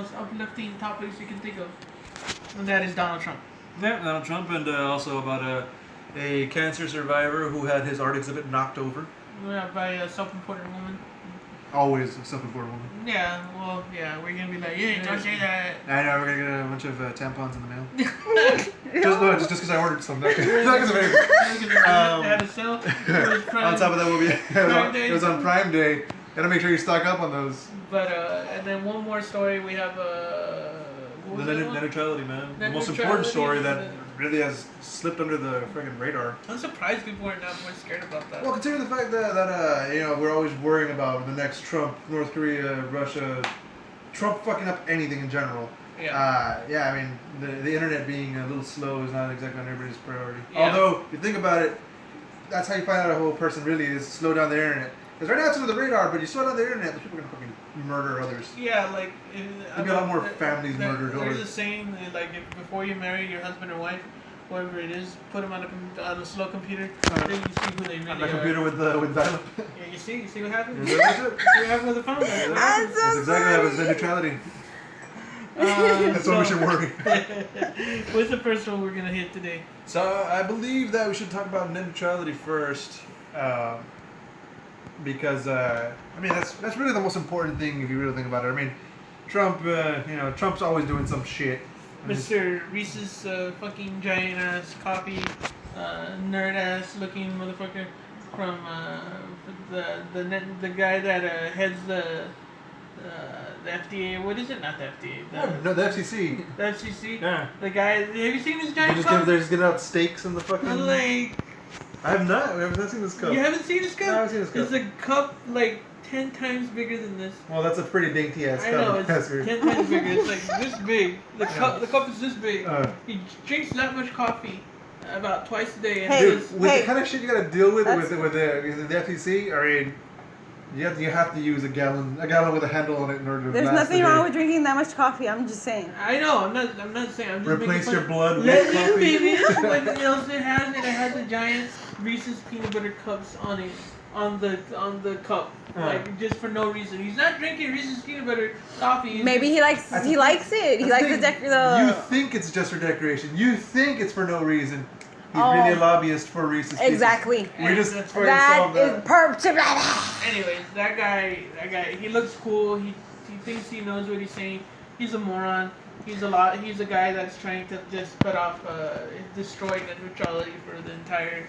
most uplifting topics you can think of, and that is Donald Trump. Yeah, Donald Trump, and also about a cancer survivor who had his art exhibit knocked over. Yeah, by a self-important woman. Always a self-important woman. Yeah, well, yeah, we're gonna be like, yeah, don't say that. I know, we're gonna get a bunch of tampons in the mail. just because I ordered some. Not because of anything. They had a sale. On top of that, it was on Prime Day. Gotta make sure you stock up on those. But and then one more story we have. The net neutrality, man. The Net most neutrality important story is that Really has slipped under the friggin' radar. I'm surprised people are not more scared about that. Well, considering the fact that you know, we're always worrying about the next Trump, North Korea, Russia, Trump fucking up anything in general. Yeah. Yeah, I mean, the internet being a little slow is not exactly on everybody's priority. Yeah. Although, if you think about it, that's how you find out a whole person really is slow down the internet. Because right now it's under the radar, but you slow down the internet, those people are going to fucking murder others. Yeah, like... There'll be a lot more families murdered There's over. a saying, like, if before you marry your husband or wife, whoever it is, put them on a slow computer, then you see who they really On are. the computer with dial-up. Yeah, you see what happens? Yeah, You see what happens with the phone? That's what happens. That's exactly how it's net neutrality. That's what we should worry. What's the first one we're going to hit today? So I believe that we should talk about net neutrality first, because I mean that's really the most important thing if you really think about it. I mean, Trump, you know, Trump's always doing some shit. Mr. Reese's fucking giant ass coffee, nerd ass looking motherfucker from the guy that heads the FDA. What is it? Not the FDA. No, the FCC. The FCC. Yeah. The guy. Have you seen his giant They're cup? just giving out steaks in the fucking. Like, I have not. We haven't seen this cup. you haven't seen his cup? No, I haven't seen his cup. It's a cup like 10 times bigger than this. Well, that's a pretty dainty ass I cup. know, it's 10 times bigger. It's like this big. The cup is this big. He drinks that much coffee about twice a day. And Hey, Dude, with the kind of shit you gotta deal with the FCC, I mean, you have to use a gallon with a handle on it in order to There's last nothing the day. wrong with drinking that much coffee. I'm just saying. I know. I'm not saying. I'm just Replace making your fun. blood with Let coffee. baby. What else it has? It has the giant Reese's peanut butter cups on it, on the cup, like just for no reason. He's not drinking Reese's peanut butter coffee. He's Maybe he likes it. He likes the You think it's just for decoration. You think it's for no reason. He's Oh. really a lobbyist for Reese's Pieces. Exactly. We just That's trying to That solve is that. perfect. Anyways, that guy, he looks cool. He thinks he knows what he's saying. He's a moron. He's a guy that's trying to just put off, destroy net neutrality for the entire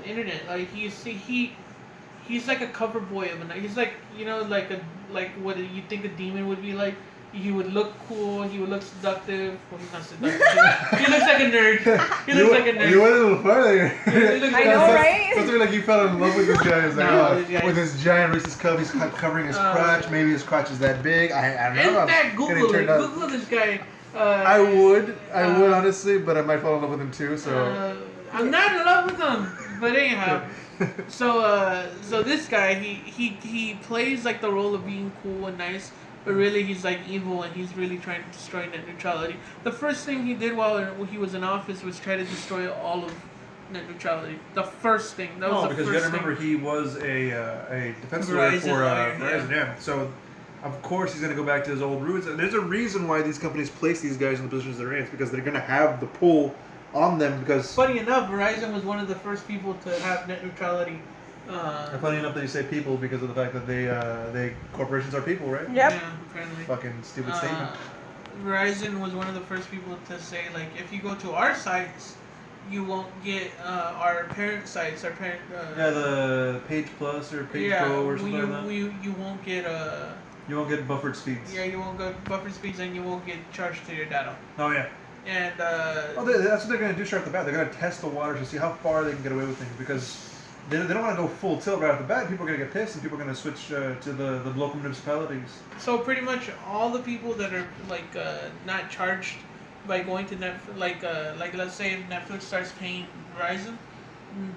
internet. Like he's like a cover boy of a night. He's like, you know, like what you think a demon would be like. He would look cool. He would look seductive. Well, he's not seductive. He looks like a nerd. He looks like a nerd. You went a little further. He looks I know, right? Something like you fell in love with this guy. It's like, No, this guy- with his giant Reese's cup, he's covering his crotch. Maybe his crotch is that big. I don't know. In fact, Getting Google it. turned on. Google this guy. I would honestly, but I might fall in love with him too. So I'm not in love with him, but anyhow. So this guy, he plays like the role of being cool and nice, but really he's like evil and he's really trying to destroy net neutrality. The first thing he did while he was in office was try to destroy all of net neutrality. The first thing. That was the because you first gotta remember thing. he was a defense lawyer for Verizon. Yeah. So of course he's gonna go back to his old roots. And there's a reason why these companies place these guys in the positions they're in. It's because they're gonna have the pull on them. Because Funny enough, Verizon was one of the first people to have net neutrality. funny enough that you say people because of the fact that they corporations are people, right? Yep. Yeah, apparently. Fucking stupid statement. Verizon was one of the first people to say, like, if you go to our sites, you won't get our parent sites, our parent. Yeah, the Page Plus or Page Go or something like that. You won't get You won't get buffered speeds. Yeah, you won't get buffer speeds and you won't get charged to your data. Oh yeah. And Well, that's what they're gonna do straight off the bat. They're gonna test the waters to see how far they can get away with things because they don't want to go full tilt right off the bat. People are gonna get pissed and people are gonna switch to the local municipalities. so pretty much all the people that are like not charged by going to Netflix, like let's say if Netflix starts paying Verizon,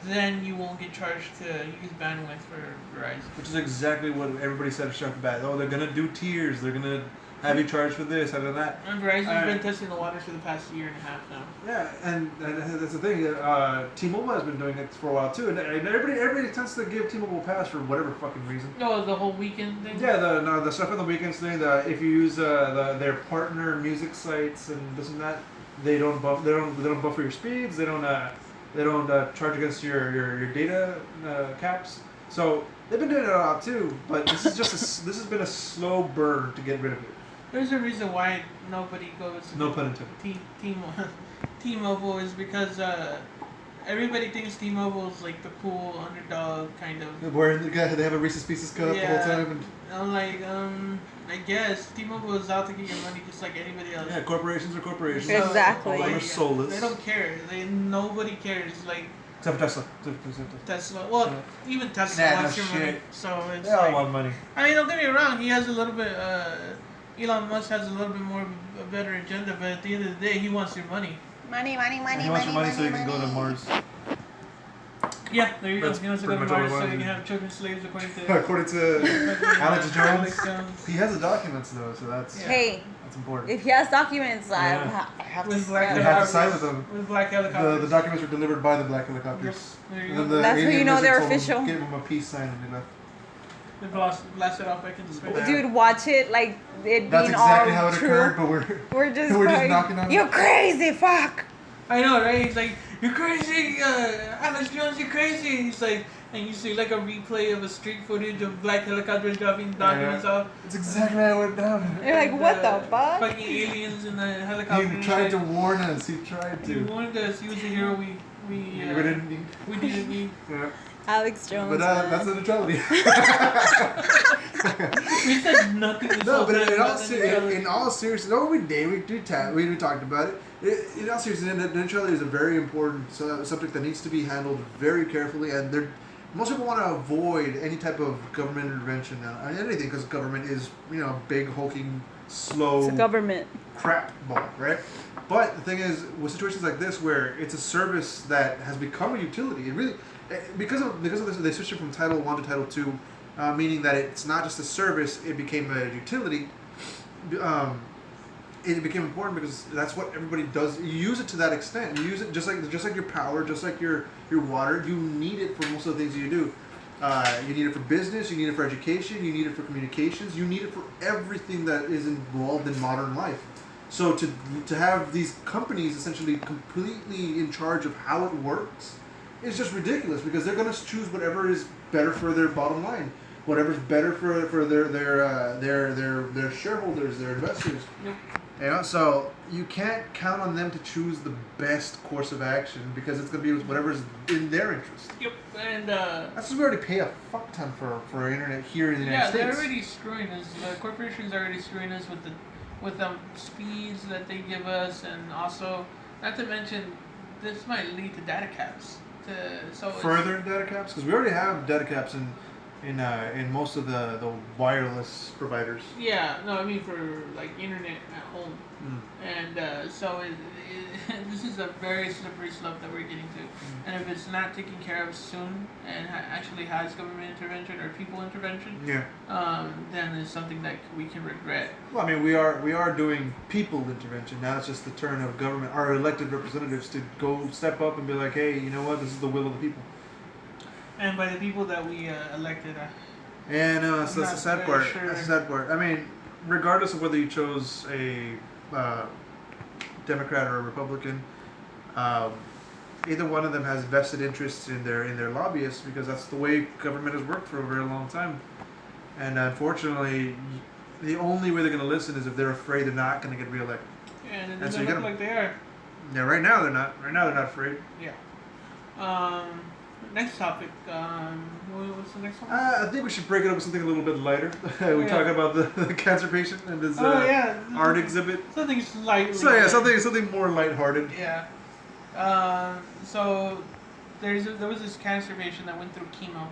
then you won't get charged to use bandwidth for Verizon. Which is exactly what everybody said straight off the bat. Oh, they're gonna do tiers. They're gonna Have you charged for this? Have you done that? And Verizon's been testing the waters for the past year and a half now. Yeah, and that's the thing. T-Mobile has been doing it for a while too, and everybody tends to give T-Mobile a pass for whatever fucking reason. No, the whole weekend thing. Yeah, the stuff on the weekends thing. If you use their partner music sites and this and that, they don't buffer your speeds. They don't charge against your data caps. So they've been doing it a lot too. But this is just this has been a slow burn to get rid of it. There's a reason why nobody goes. No pun intended. T-Mobile is because everybody thinks T-Mobile is like the cool underdog kind of. Where they have a Reese's Pieces cup the whole time. And I'm like, I guess T-Mobile is out to get your money just like anybody else. yeah, corporations are corporations. Exactly. All of them are Like, soulless. They don't care. Nobody cares. Like Except for Tesla. Tesla. Well, even Tesla Nah, wants no your money. shit. So it's They all like, want money. I mean, don't get me wrong. He has a little bit. Elon Musk has a little bit more of a better agenda, but at the end of the day, he wants your money. Money, money, money, He wants your money so he money, can go to Mars. Yeah, there you go. That's He wants to go to pretty much all Mars I so he wanted. can have children slaves according to According to Alex Jones. Alex Jones. He has the documents though, so that's Yeah. Hey, that's important. if he has documents, Yeah. I have to. With black You Yeah. have to helicopters. side with them. With black The helicopters. documents were delivered by the black helicopters. There you And go. then the That's when you alien know lizard they're told him- official. Gave him a peace sign and he left. They blasted off back into space. Yeah. Dude, watch it like it That's being exactly all how it true. occurred, but We're just we're just like, knocking on it. you're crazy, fuck. I know, right? He's like, "You're crazy, Alex Jones, you're crazy." And he's like, and you see like a replay of a street footage of black helicopters dropping documents off. It's exactly how it went down. You're like, And, what the fuck? Fucking aliens in the helicopter. He tried to warn us. He tried He to. warned us. He was the hero we We didn't need. we needed. Yeah. Alex Jones. But that's the neutrality. We said nothing. This No, whole but time in all, about the neutrality. in all seriousness, we did. We talked about it. In all seriousness, neutrality is a very important subject that needs to be handled very carefully. And most people want to avoid any type of government intervention on anything because government is, a big, hulking, slow It's a government. crap ball, right? But the thing is, with situations like this, where it's a service that has become a utility, it really because of this, they switched it from Title 1 to Title 2, meaning that it's not just a service; it became a utility. It became important because that's what everybody does. You use it to that extent. You use it just like your power, just like your water. You need it for most of the things you do. You need it for business. You need it for education. You need it for communications. You need it for everything that is involved in modern life. So to have these companies essentially completely in charge of how it works is just ridiculous because they're going to choose whatever is better for their bottom line, whatever's better for their shareholders, their investors. Yep. So you can't count on them to choose the best course of action because it's going to be whatever's in their interest. Yep, and That's because we already pay a fuck ton for internet here in the United yeah, States. they're already screwing us. The corporations are already screwing us with the speeds that they give us, and also, not to mention, this might lead to data caps. Further data caps because we already have data caps in most of the wireless providers. Yeah, no, I mean for like internet at home, Mm. and so this is a very slippery slope that we're getting to, and if it's not taken care of soon and actually has government intervention or people intervention, Yeah. then it's something that we can regret. Well, I mean, we are doing people intervention. Now it's just the turn of government, our elected representatives, to go step up and be like, hey, you know what? This is the will of the people. And by the people that we elected. And so that's the sad not part. very sure. That's the sad part. I mean, regardless of whether you chose a Democrat or a Republican, either one of them has vested interests in their lobbyists because that's the way government has worked for a very long time. And unfortunately, the only way they're going to listen is if they're afraid they're not going to get reelected. And it And so doesn't you look gotta- like they are. Yeah, right now they're not. Right now they're not afraid. Yeah. Next topic. What's the next one? I think we should break it up with something a little bit lighter. We Yeah. talk about the cancer patient and his yeah. art exhibit. Something slightly. So yeah, something more lighthearted. Yeah. So there was this cancer patient that went through chemo,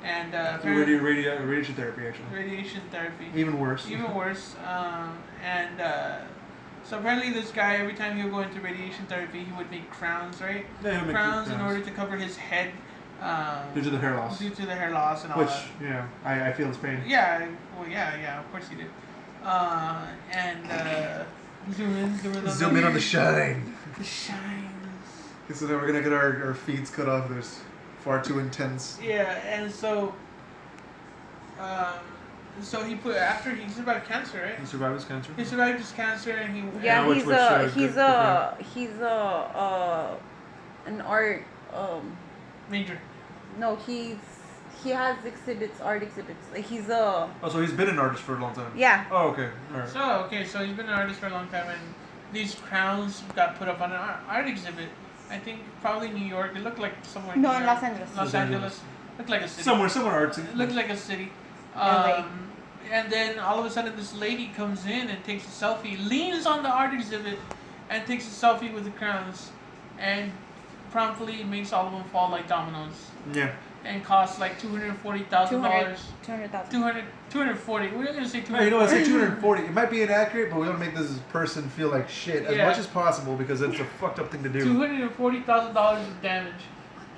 and apparently Radiation therapy, actually. radiation therapy. Even worse. Even worse. So apparently this guy, every time he would go into radiation therapy, he would make crowns, right? Yeah, he'll make crowns in crowns. order to cover his head. Due to the hair loss. Due to the hair loss and all Which, that. I feel his pain. Yeah, well, yeah, of course he did. and Zoom in on the shine. The shines. So then we're gonna get our feeds cut off. There's far too intense. Yeah, and so he put after he survived cancer, right? He survived his cancer. He survived his cancer, and he Yeah, which- he's an art major. no, he has art exhibits. Like he's Oh, so he's been an artist for a long time. yeah. Oh, okay. All right. So he's been an artist for a long time, and these crowns got put up on an art exhibit. I think probably New York. It looked like somewhere. No, New in York. Los Angeles. Los Angeles. Looked like a city. Somewhere artsy. It looks like a city. LA. And then all of a sudden, this lady comes in and takes a selfie, leans on the art exhibit, and takes a selfie with the crowns, and promptly makes all of them fall like dominoes, Yeah. and costs like $240,000. 200,000. 240. We're gonna say 240. No, you know what? Say 240. It might be inaccurate, but we want to make this person feel like shit as Yeah. much as possible because it's a fucked up thing to do. $240,000 of damage,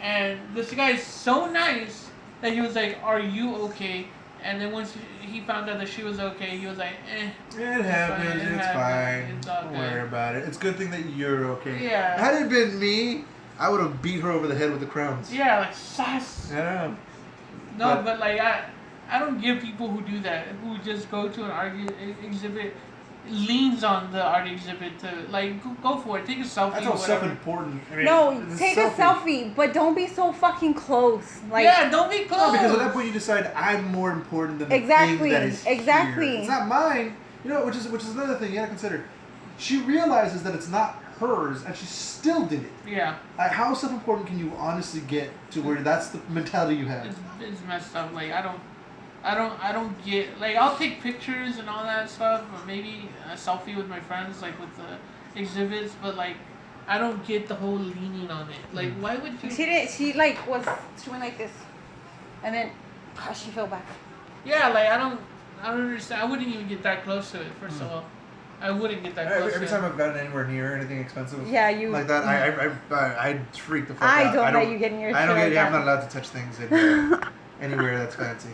and this guy is so nice that he was like, "Are you okay?" And then once he found out that she was okay, he was like, "Eh." It happens. It's fine. It's all Don't good. worry about it. It's a good thing that you're okay. Yeah. Had it been me, I would have beat her over the head with the crowns. Yeah, like sus. I know. No, but like I don't give people who do that, who just go to an art exhibit, leans on the art exhibit to like go for it, take a selfie. That's or all whatever. self-important. I mean, No, it's take a selfie, but don't be so fucking close. Like Yeah, don't be close. No, because at that point you decide I'm more important than the Exactly, thing that is exactly. here. It's not mine. You know, which is another thing you gotta consider. She realizes that it's not hers, and she still did it. Yeah, How self-important can you honestly get to where that's the mentality you have? it's messed up. Like I don't get like I'll take pictures and all that stuff, or maybe a selfie with my friends, like with the exhibits, but like I don't get the whole leaning on it. Like why would you? she didn't. She like she went like this, and then she fell back. Yeah, like I don't understand. I wouldn't even get that close to it. First of all, I wouldn't get that close. Every to time it. I've gotten anywhere near anything expensive Yeah, you like that, I freak the fuck I out. don't let you get near I don't shit get. like I'm that. not allowed to touch things anywhere that's fancy.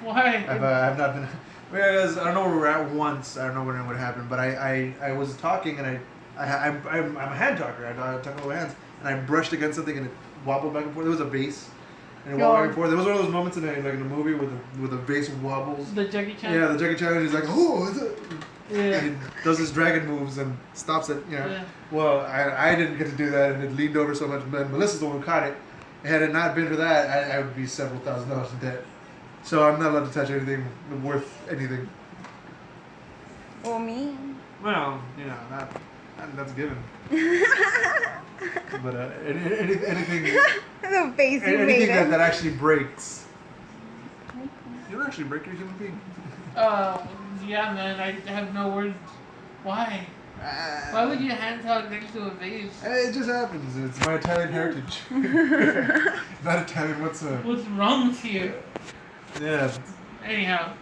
Why? I've not been. Because I don't know where we were at once. I don't know when it would happen, but I was talking and I'm a hand talker. I talk with my hands, and I brushed against something and it wobbled back and forth. There was a vase, and it wobbled back and forth. There was one of those moments in a movie with the vase wobbles. The Jackie Chan. Yeah, the Jackie Chan is like, oh, it's a... Yeah. and he does his dragon moves and stops it. You know. Yeah. Well, I didn't get to do that, and it leaned over so much. But Melissa's the one who caught it. And had it not been for that, I would be several $1,000s in debt. So I'm not allowed to touch anything worth anything. Well, me. Well, you know, that's a given. But anything The face you made. anything that actually breaks. You don't actually break, you're a human being. Yeah, man. I have no words. Why? Why would you hand talk next to a vase? It just happens. It's my Italian heritage. Not Italian whatsoever. What's wrong with you? Yeah. Anyhow,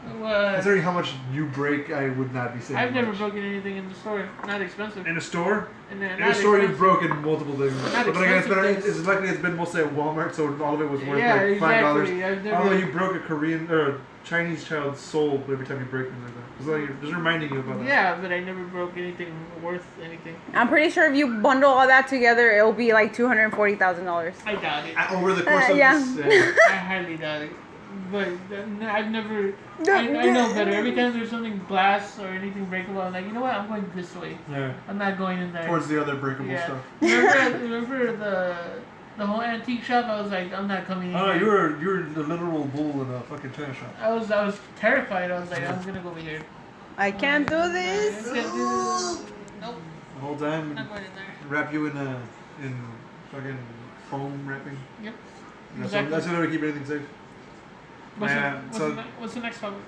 Considering how much you break, I would not be saying I've never much. broken anything in the store. Not expensive. In a store? And In a store, you've broken multiple things. Not But again, expensive things. it's likely it's been mostly at Walmart, so all of it was worth Yeah, like $5. exactly. I've never. Although you broke a Korean or a Chinese child's soul every time you break them like that. It's like just reminding you about that. Yeah, but I never broke anything worth anything. I'm pretty sure if you bundle all that together, it'll be like $240,000. I doubt it. Over the course of Yeah. this, I highly doubt it. But I've never. I know better. Every time there's something glass or anything breakable, I'm like, you know what? I'm going this way. yeah, I'm not going in there. towards the other breakable Yeah. stuff. Remember the whole antique shop? I was like, I'm not coming in. Oh, here. you're the literal bull in a fucking China shop. I was terrified. I was like, I'm gonna go over here. I can't do I this. can't do this. Nope, The whole I'm time, not going in there. wrap you in fucking foam wrapping. Yep. That's the only way to keep anything safe. What's the next topic?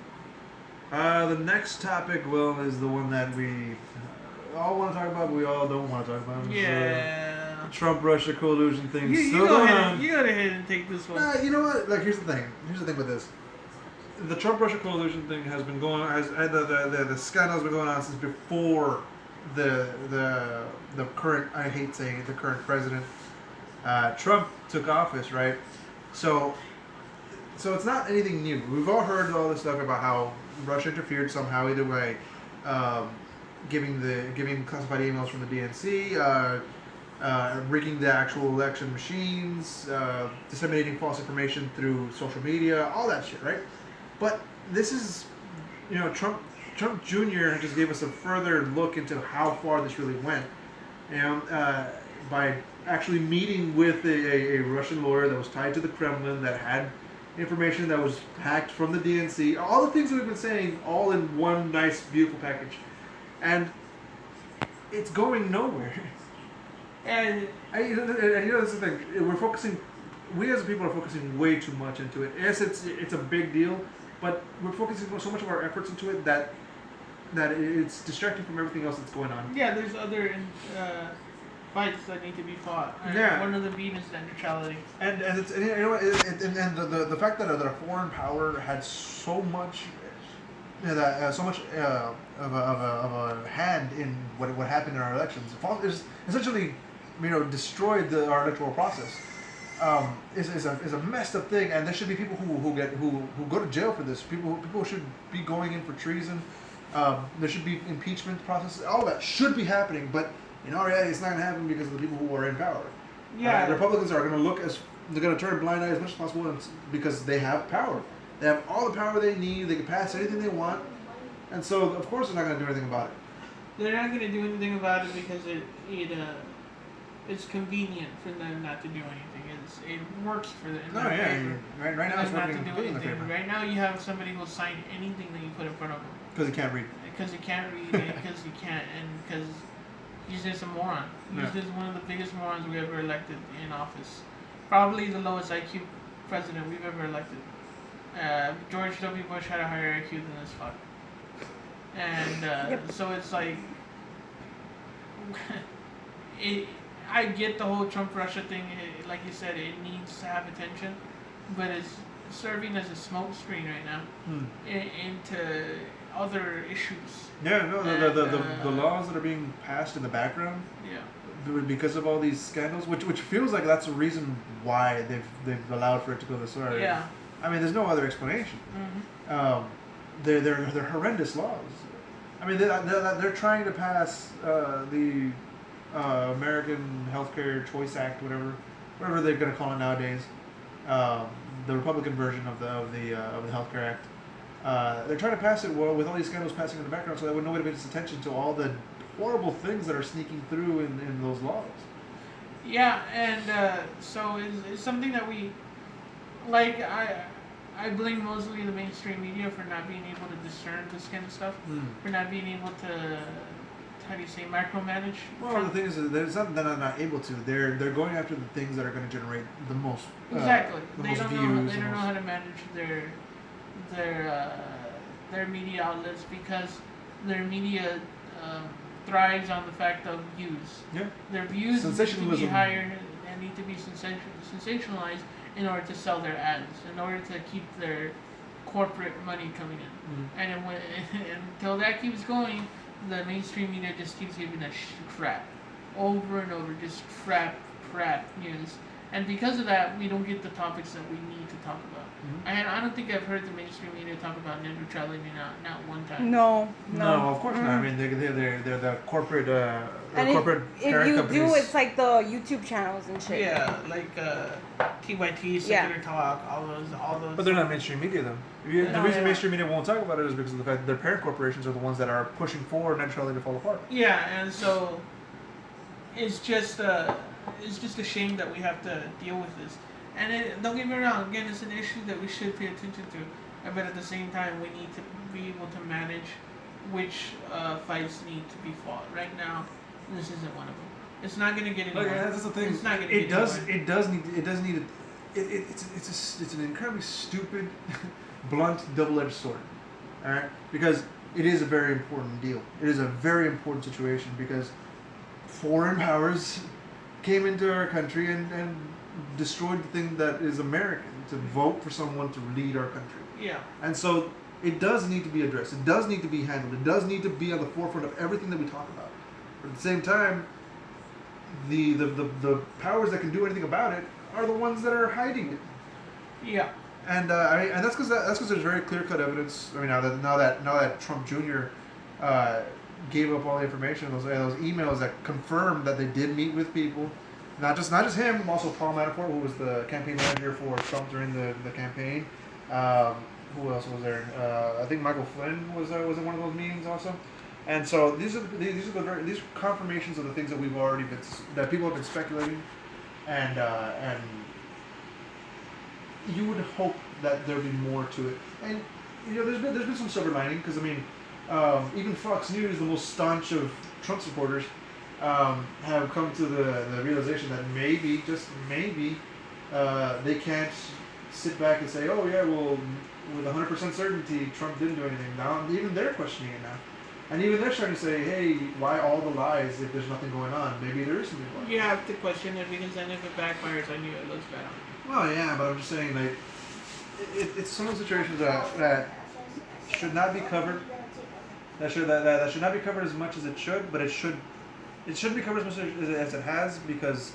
The next topic, Will, is the one that we all want to talk about, but we all don't want to talk about. It's, Yeah. Trump-Russia collusion thing. You Still go going ahead. on. You go ahead and take this one. You know what? Like, here's the thing. Here's the thing with this. The Trump-Russia collusion thing has been going on. The scandal has been going on since before the current. I hate saying it. The current president, Trump, took office, right? So it's not anything new. We've all heard all this stuff about how Russia interfered somehow, either way. giving classified emails from the DNC, rigging the actual election machines, disseminating false information through social media, all that shit, right? But this is, Trump Jr. just gave us a further look into how far this really went, by actually meeting with a Russian lawyer that was tied to the Kremlin, that had information that was hacked from the DNC, all the things that we've been saying, all in one nice, beautiful package, and it's going nowhere. And That's the thing. We as a people are focusing way too much into it. Yes, it's a big deal, but we're focusing so much of our efforts into it that it's distracting from everything else that's going on. yeah, there's other fights that need to be fought. Yeah. One of them being is net neutrality. And the fact that a foreign power had so much of a hand in what happened in our elections is essentially destroyed our electoral process. Is a messed up thing, and there should be people who go to jail for this. People should be going in for treason. There should be impeachment process. All that should be happening, but in our reality, it's not going to happen because of the people who are in power. Yeah. The Republicans are going to they're going to turn a blind eye as much as possible because they have power. They have all the power they need. They can pass anything they want, and so of course they're not going to do anything about it. They're not going to do anything about it because it's convenient for them not to do anything. It works for them. Right now it's not working to do completely in their anything. favor. Right now you have somebody who'll sign anything that you put in front of him Because he can't read. because he can't read it, because he can't, and because he's just a moron. He's just one of the biggest morons we ever elected in office. Probably the lowest IQ president we've ever elected. George W. Bush had a higher IQ than this fuck. And so it's like, I get the whole Trump-Russia thing. Like you said, it needs to have attention, but it's serving as a smokescreen right now into other issues. Yeah, no, the laws that are being passed in the background, because of all these scandals, which feels like that's the reason why they've allowed for it to go this way. Yeah. I mean, there's no other explanation. Mm-hmm. They're horrendous laws. I mean, they're trying to pass the American Healthcare Choice Act, whatever they're going to call it nowadays, the Republican version of the Healthcare Act. They're trying to pass it with all these scandals passing in the background, so that way nobody pays attention to all the horrible things that are sneaking through in those laws. Yeah, and so it's something that we, like, I blame mostly the mainstream media for not being able to discern this kind of stuff, for not being able to, how do you say, micromanage. Well, the thing is, there's something that I'm not able to. They're going after the things that are going to generate the most exactly. the They most don't views. know. They don't know how to manage their media outlets because their media thrives on the fact of views. Yeah. Their views need to be Sensationalism. higher and need to be sensationalized in order to sell their ads, in order to keep their corporate money coming in. And until that keeps going, the mainstream media just keeps giving us crap over and over, just crap news. And because of that, we don't get the topics that we need to talk about. And I don't think I've heard the mainstream media talk about net neutrality not one time. No, of course not. I mean, they're the corporate corporate if parent you companies. do, it's like the YouTube channels and shit. Yeah, like TYT, Secular Talk, all those. But they're not mainstream media, though. The reason mainstream media won't talk about it is because of the fact that their parent corporations are the ones that are pushing for net neutrality to fall apart. Yeah, and so it's just a shame that we have to deal with this. And don't get me wrong, again, it's an issue that we should pay attention to. But at the same time, we need to be able to manage which fights need to be fought. Right now, this isn't one of them. It's not going to get anywhere. Look, that's the thing. It's not going to get anywhere. It does need. It's an incredibly stupid, blunt, double-edged sword. All right, because it is a very important deal. It is a very important situation because foreign powers came into our country and destroyed the thing that is American, to vote for someone to lead our country. Yeah. And so it does need to be addressed. It does need to be handled. It does need to be on the forefront of everything that we talk about. But at the same time, the powers that can do anything about it are the ones that are hiding it. Yeah. And that's because there's very clear cut evidence. I mean, now that Trump Jr. gave up all the information. Those emails that confirmed that they did meet with people, not just him, but also Paul Manafort, who was the campaign manager for Trump during the campaign. Who else was there? I think Michael Flynn was in one of those meetings also. And so these are confirmations of the things that we've already that people have been speculating, and you would hope that there'd be more to it. And there's been some silver lining, because I mean, even Fox News, the most staunch of Trump supporters, have come to the realization that maybe, just maybe, they can't sit back and say, oh yeah, well, with 100% certainty, Trump didn't do anything. Now even they're questioning it now. And even they're starting to say, hey, why all the lies if there's nothing going on? Maybe there is something going on. You have to question it, because then if it backfires on you, it looks bad on you. Well, yeah, but I'm just saying, like, it's some of the situations that should not be covered. That should not be covered as much as it should, but it should be covered as much as it has, because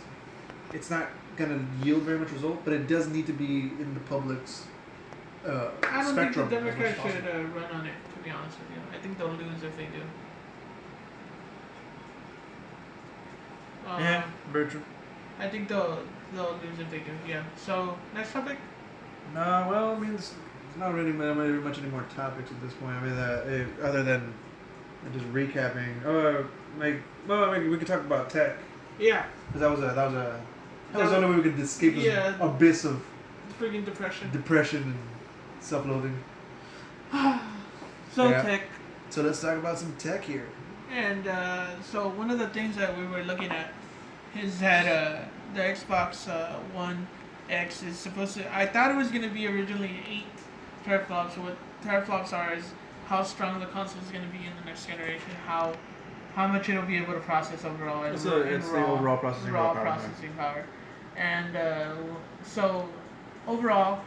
it's not going to yield very much result. But it does need to be in the public's I don't spectrum. think the Democrats should run on it, to be honest with you. I think they'll lose if they do. Yeah, very true. I think they'll lose if they do. Yeah. So next topic. No, well, I mean, there's not really much any more topics at this point. I mean, other than just recapping. We could talk about tech, Yeah. because that was the only way we could escape this abyss of Freaking depression. and self-loathing. So Yeah. tech. So let's talk about some tech here. And so one of the things that we were looking at is that the Xbox One X is supposed to. I thought it was going to be originally 8 teraflops. So what teraflops are is how strong the console is going to be in the next generation, how much it'll be able to process overall. It's the overall processing raw power. processing power. And so overall,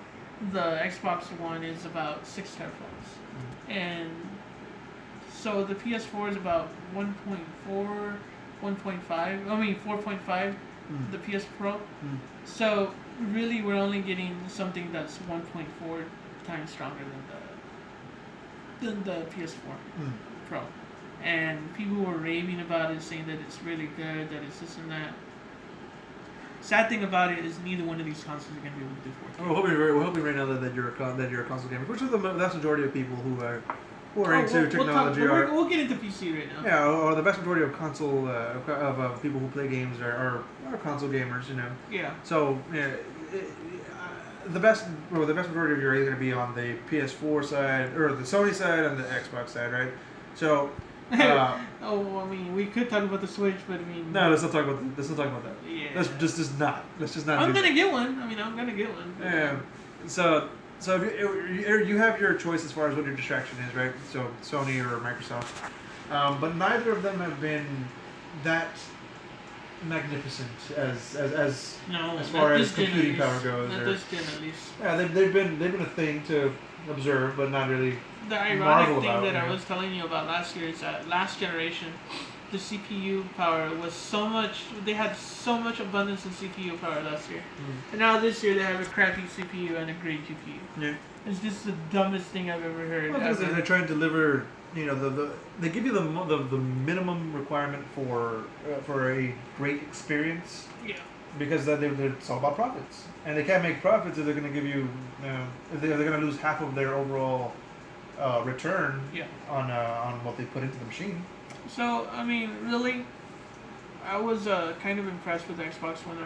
the Xbox One is about 6 teraflops. And so the PS4 is about 1.4, 1.5. I mean 4.5. The PS Pro. So really, we're only getting something that's 1.4 times stronger than the PS4 Pro. And people were raving about it, saying that it's really good, that it's this and that. Sad thing about it is neither one of these consoles are going to be able to do 4K. We're hoping right now that you're a console gamer, which is the vast majority of people who are into technology. We'll get into PC right now. Yeah, or the vast majority of console of people who play games are console gamers, you know. Yeah. So the vast majority of your is going to be on the PS4 side, or the Sony side, and the Xbox side, right? So. I mean, we could talk about the Switch, but I mean. No, let's not talk about that. Yeah. Let's just not. I'm gonna get one. I mean, I'm gonna get one. Yeah. So if you have your choice as far as what your distraction is, right? So Sony or Microsoft, but neither of them have been that magnificent as far as computing power goes. Not this gen, at least. Yeah, they've been a thing to observe, but not really. The ironic thing that I was telling you about last year is that last generation, the CPU power was so much. They had so much abundance in CPU power last year, and now this year they have a crappy CPU and a great GPU. Yeah. It's just the dumbest thing I've ever heard. Well, because they're trying to deliver. You know, they give you the minimum requirement for a great experience. Yeah. Because it's all about profits, and they can't make profits if they're going to give you, if they're going to lose half of their overall return on what they put into the machine. So I mean, really, I was kind of impressed with the Xbox when I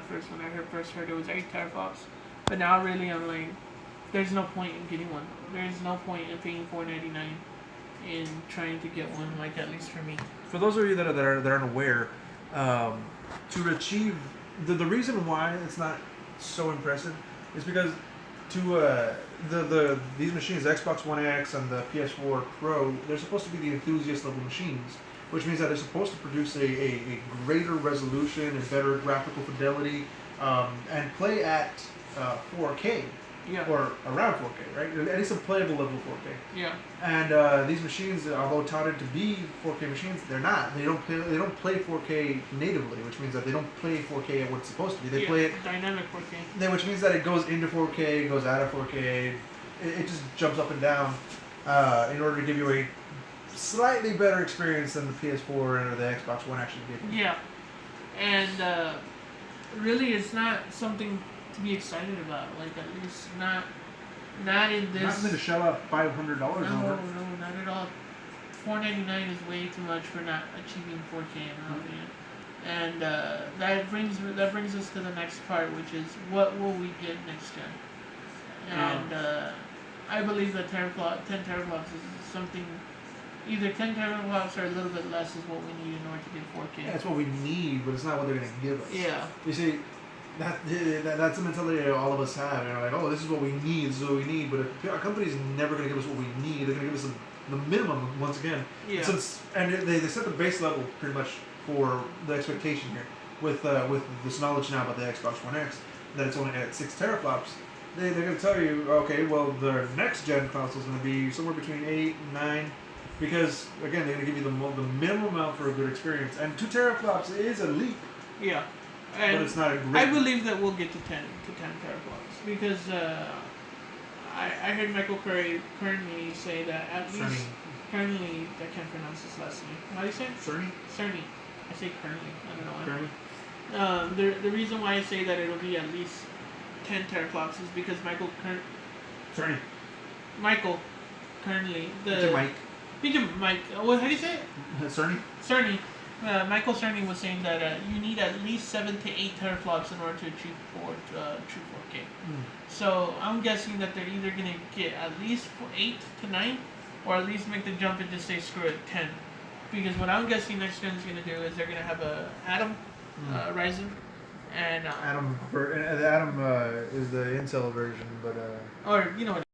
first heard it was 8 teraflops, but now really I'm like, there's no point in getting one. There's no point in paying $499 in trying to get one, like at least for me. For those of you that aren't aware, to achieve the reason why it's not so impressive is because these machines, the Xbox One X and the PS4 Pro, they're supposed to be the enthusiast level machines, which means that they're supposed to produce a greater resolution and better graphical fidelity, and play at 4K. Yeah. Or around 4K, right? At least a playable level of 4K. Yeah. And these machines, although touted to be 4K machines, they're not. They don't play 4K natively, which means that they don't play 4K at what it's supposed to be. They play it dynamic 4K. Which means that it goes into 4K, goes out of 4K. It just jumps up and down in order to give you a slightly better experience than the PS4 or the Xbox One actually gave you. Yeah, and really, it's not something to be excited about. Like at least not in this. Not something to shell out $500 No, over. not at all. $499 is way too much for not achieving 4K in my opinion. And that brings us to the next part, which is what will we get next gen? And I believe that 10 teraflops is something. Either 10 teraflops or a little bit less is what we need in order to get 4K. Yeah, that's what we need, but it's not what they're going to give us. Yeah. You see, that's the mentality that all of us have. You know, like, oh, this is what we need, this is what we need. But if a company's never going to give us what we need, they're going to give us the minimum once again. Yeah. And they set the base level pretty much for the expectation here. With this knowledge now about the Xbox One X, that it's only at 6 teraflops, they're going to tell you, okay, well, the next gen console is going to be somewhere between 8 and 9. Because, again, they're going to give you the minimum amount for a good experience. And 2 teraflops is a leap. Yeah. And but it's not a great I believe that we'll get to 10 teraflops. Because I heard Michael Curry currently say that at least... Currently, I can't pronounce his last name. How do you say it? Cerny. I say currently. I don't know why. The reason why I say that it'll be at least 10 teraflops is because Michael currently... Mike. What? How do you say it? Cerny. Michael Cerny was saying that you need at least 7 to 8 teraflops in order to achieve true 4K. So I'm guessing that they're either gonna get at least 8 to 9, or at least make the jump and just say screw it 10. Because what I'm guessing next gen is gonna do is they're gonna have a Atom Ryzen. And the Atom is the Intel version, but or you know what